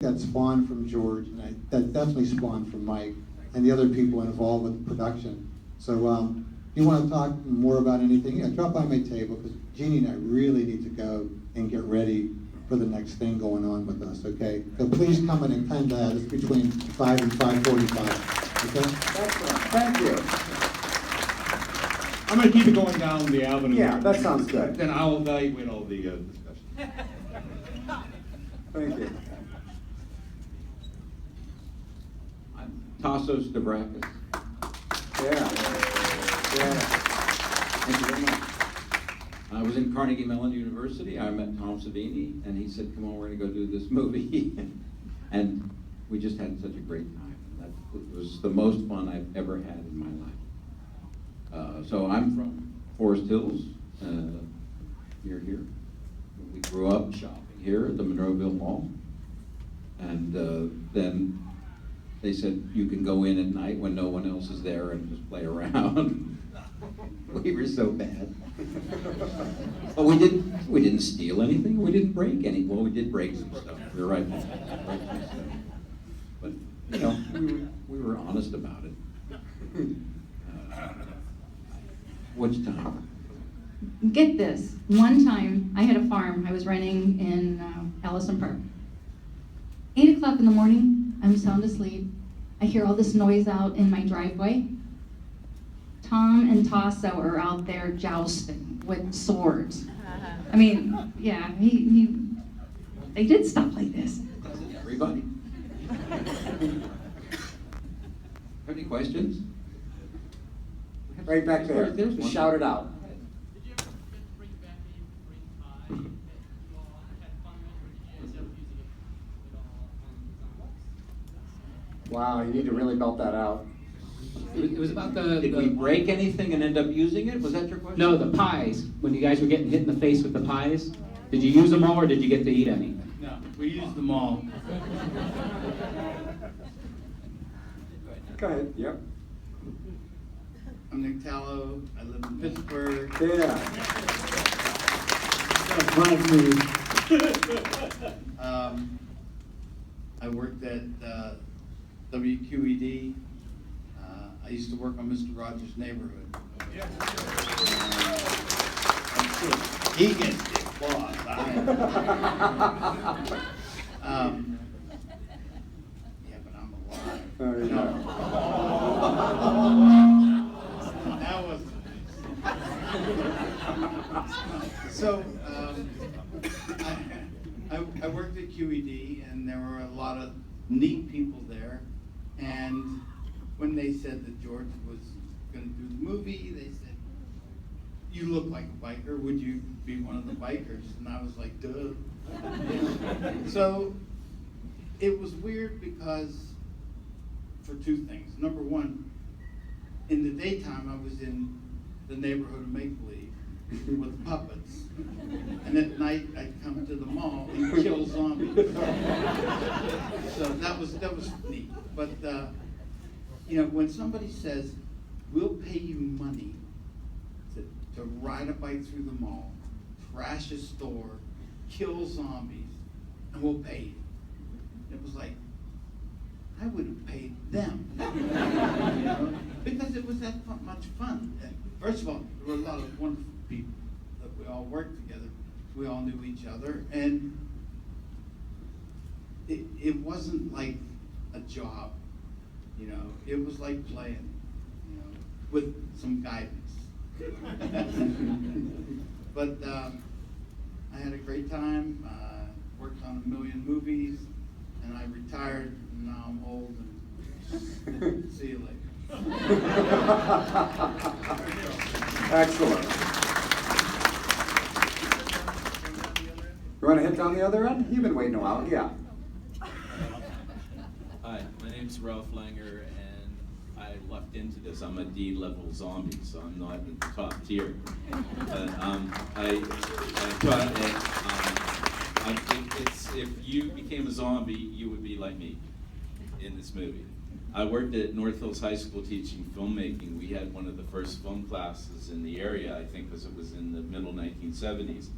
that spawned from George, and that definitely spawned from Mike and the other people involved with the production. So if you want to talk more about anything, yeah, drop by my table, because Jeannie and I really need to go and get ready for the next thing going on with us, okay? So please come and attend that. It's between 5 and 5:45, okay? Excellent, thank you. I'm going to keep it going down the avenue. Yeah, that sounds good. Then I'll evaluate all the discussion. Thank you. I'm Tassos Stavrakis. Yeah. Thank you very much. I was in Carnegie Mellon University. I met Tom Savini, and he said, "Come on, we're going to go do this movie." And we just had such a great time. That was the most fun I've ever had in my life. So I'm from Forest Hills, near here. We grew up shopping here at the Monroeville Mall. And then they said, you can go in at night when no one else is there and just play around. We were so bad. But we didn't steal anything. We didn't break any. Well, we did break some stuff. You're right. But you know, we were honest about it. Which time? Get this. One time, I had a farm. I was renting in Allison Park. 8 o'clock in the morning, I'm sound asleep. I hear all this noise out in my driveway. Tom and Tasso are out there jousting with swords. I mean, yeah, they did stuff like this. Everybody? Have any questions? Right back there. There's Just one. shout it out. Did you ever bring back any pie that you all had fun with, or did you end up using it all on the Wow, you need to really belt that out. It was about Did we break anything and end up using it? Was that your question? No, the pies. When you guys were getting hit in the face with the pies, did you use them all, or did you get to eat any? No, we used them all. Go ahead, yep. I'm Nick Tallow. I live in Pittsburgh. Yeah. I worked at WQED. I used to work on Mr. Rogers' Neighborhood. He gets the applause. Yeah, but I'm alive. Oh, yeah. That was so. I worked at QED, and there were a lot of neat people there. And when they said that George was going to do the movie, they said, "You look like a biker. Would you be one of the bikers?" And I was like, "Duh." So it was weird because for two things. Number one, in the daytime, I was in the neighborhood of make-believe with puppets. And at night, I'd come to the mall and kill zombies. So that was neat. But, you know, when somebody says, we'll pay you money to ride a bike through the mall, trash a store, kill zombies, and we'll pay you. It was like, I would have paid them, you know, because it was that much fun. And first of all, there were a lot of wonderful people that we all worked together. We all knew each other, and it wasn't like a job, you know. It was like playing, you know, with some guidance. But I had a great time. Worked on 1 million movies, and I retired. And now I'm old, and see you later. Excellent. You want to hit down the other end? You've been waiting a while, yeah. Hi, my name's Ralph Langer, and I lucked into this. I'm a D-level zombie, so I'm not in the top tier. But I thought if you became a zombie, you would be like me in this movie. I worked at North Hills High School teaching filmmaking. We had one of the first film classes in the area, I think, because it was in the middle 1970s.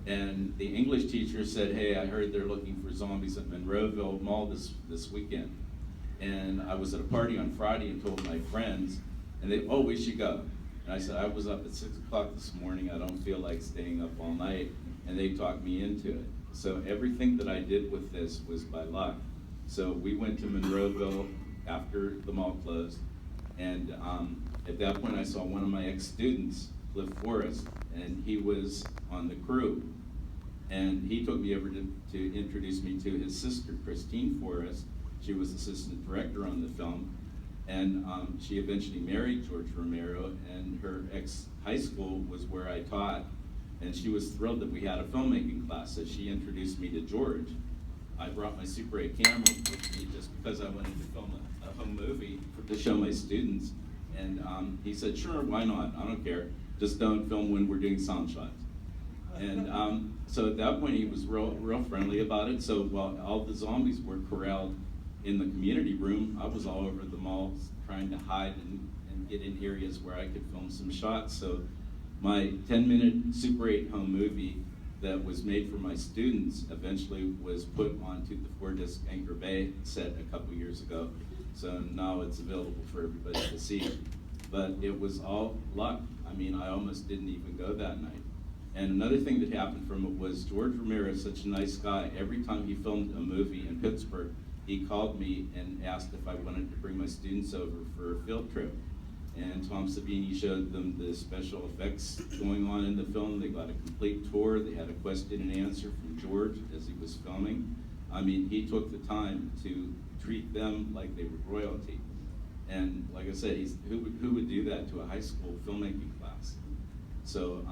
And the English teacher said, hey, I heard they're looking for zombies at Monroeville Mall this weekend. And I was at a party on Friday and told my friends, and they, oh, we should go. And I said, I was up at 6 o'clock this morning, I don't feel like staying up all night, and they talked me into it. So everything that I did with this was by luck. So we went to Monroeville after the mall closed, and at that point I saw one of my ex-students, Cliff Forrest, and he was on the crew. And he took me over to introduce me to his sister, Christine Forrest. She was assistant director on the film, and she eventually married George Romero, and her ex-high school was where I taught, and she was thrilled that we had a filmmaking class, so she introduced me to George. I brought my Super 8 camera with me just because I wanted to film a home movie to show my students, and he said, sure, why not, I don't care, just don't film when we're doing sound shots. And so at that point he was real friendly about it, so while all the zombies were corralled in the community room, I was all over the mall trying to hide and get in areas where I could film some shots. So my 10-minute Super 8 home movie that was made for my students eventually was put onto the 4-disc Anchor Bay set a couple years ago. So now it's available for everybody to see. But it was all luck. I mean, I almost didn't even go that night. And another thing that happened from it was George Romero is such a nice guy. Every time he filmed a movie in Pittsburgh, he called me and asked if I wanted to bring my students over for a field trip. And Tom Savini showed them the special effects going on in the film. They got a complete tour. They had a question and answer from George as he was filming. I mean, he took the time to treat them like they were royalty. And like I said, who would do that to a high school filmmaking class? So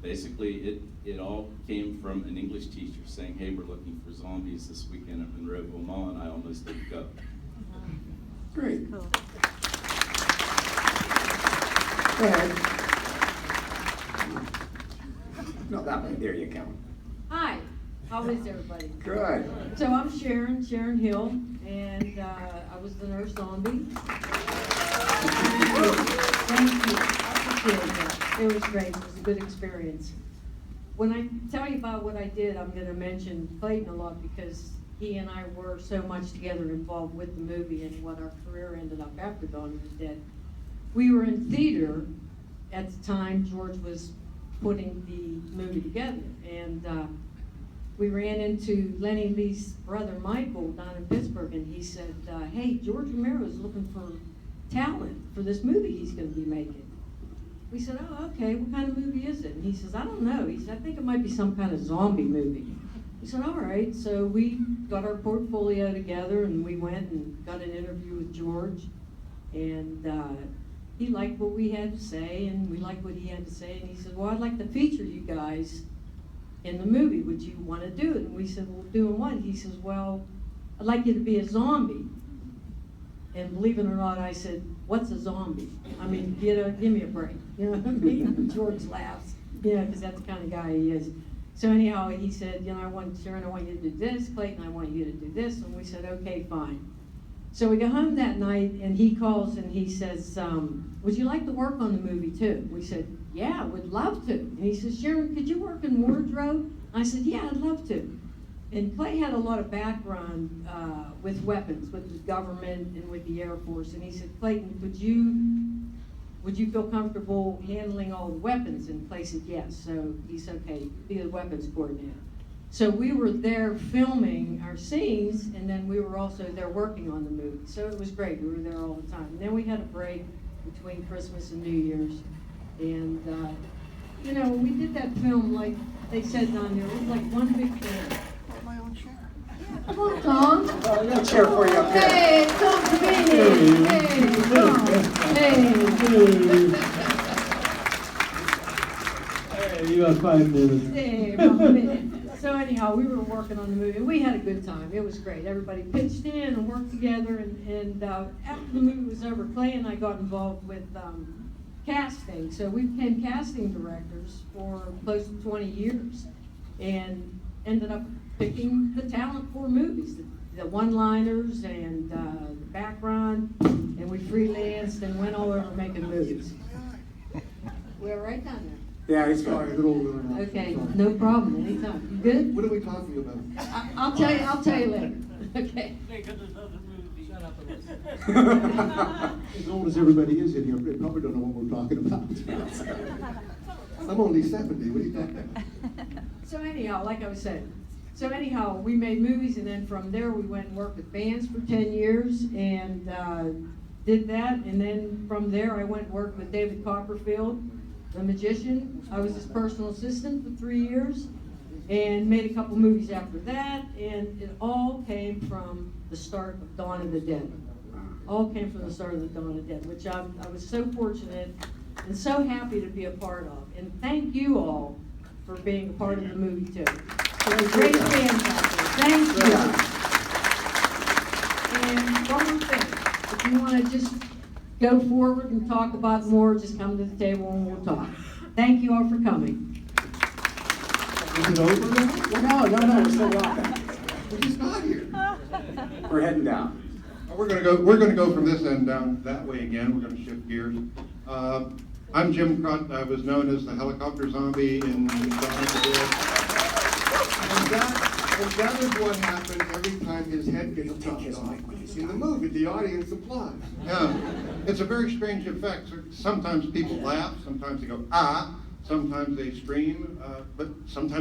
basically, it all came from an English teacher saying, hey, we're looking for zombies this weekend at Monroeville Mall, and I almost didn't go. Great. Cool. Go ahead. No, that way, there you go. Hi, how is everybody? Good. So I'm Sharon Hill, and I was the nurse zombie. Thank you. I appreciate that. It was great. It was a good experience. When I tell you about what I did, I'm going to mention Clayton a lot because he and I were so much together involved with the movie and what our career ended up after Dawn was dead. We were in theater at the time George was putting the movie together, and we ran into Lenny Lee's brother Michael down in Pittsburgh, and he said, hey, George Romero is looking for talent for this movie he's going to be making. We said, oh, okay, what kind of movie is it? And he says, I don't know. He said, I think it might be some kind of zombie movie. We said, all right. So we got our portfolio together, and we went and got an interview with George, and he liked what we had to say, and we liked what he had to say, and he said, well, I'd like to feature you guys in the movie. Would you want to do it? And we said, well, doing what? He says, well, I'd like you to be a zombie. And believe it or not, I said, what's a zombie? I mean, give me a break. You know what I mean? George laughs, because that's the kind of guy he is. So anyhow, he said, Sharon, I want you to do this. Clayton, I want you to do this. And we said, okay, fine. So we go home that night, and he calls and he says, would you like to work on the movie too? We said, yeah, would love to. And he says, Sharon, could you work in wardrobe? I said, yeah, I'd love to. And Clay had a lot of background with weapons, with the government and with the Air Force. And he said, Clayton, would you feel comfortable handling all the weapons? And Clay said, yes. So he said, okay, be the weapons coordinator. So we were there filming our scenes, and then we were also there working on the movie. So it was great. We were there all the time. And then we had a break between Christmas and New Year's. And, we did that film, like they said down there, it was like one big film. My own chair. Come on, Tom. Oh, I got a chair for you up there. Hey, Tom Savini. Hey, Tom. Hey. Hey, you have 5 minutes. Hey, about a minute. So anyhow, we were working on the movie. We had a good time. It was great. Everybody pitched in and worked together. And after the movie was over, Clay and I got involved with casting. So we became casting directors for close to 20 years and ended up picking the talent for movies, the one-liners and the background. And we freelanced and went all over making movies. We were right down there. Yeah, he's Sorry, a good. little over. Okay, no problem, anytime. You good? What are we talking about? I'll tell you later. Okay. Shut up and listen. As old as everybody is in here, they probably don't know what we're talking about. I'm only 70, what are you talking about? So anyhow, like I was saying, we made movies, and then from there, we went and worked with bands for 10 years, and did that, and then from there, I went and worked with David Copperfield, the magician. I was his personal assistant for 3 years, and made a couple movies after that, and it all came from the start of Dawn of the Dead. All came from the start of the Dawn of the Dead, which I was so fortunate and so happy to be a part of. And thank you all for being a part of the movie too. So great fans out there. Thank you. And one more thing, if you want to just go forward and talk about more, just come to the table and we'll talk. Thank you all for coming. Is it over now? No, we're still walking. We're just not here. We're heading down. We're gonna go from this end down that way again. We're gonna shift gears. I'm Jim Crutt. I was known as the helicopter zombie in Dawn of the Dead. And that is what happened every time his head gets chopped off. In the movie, the audience applauds. Yeah, it's a very strange effect. Sometimes people laugh, sometimes they go, ah, sometimes they scream, but sometimes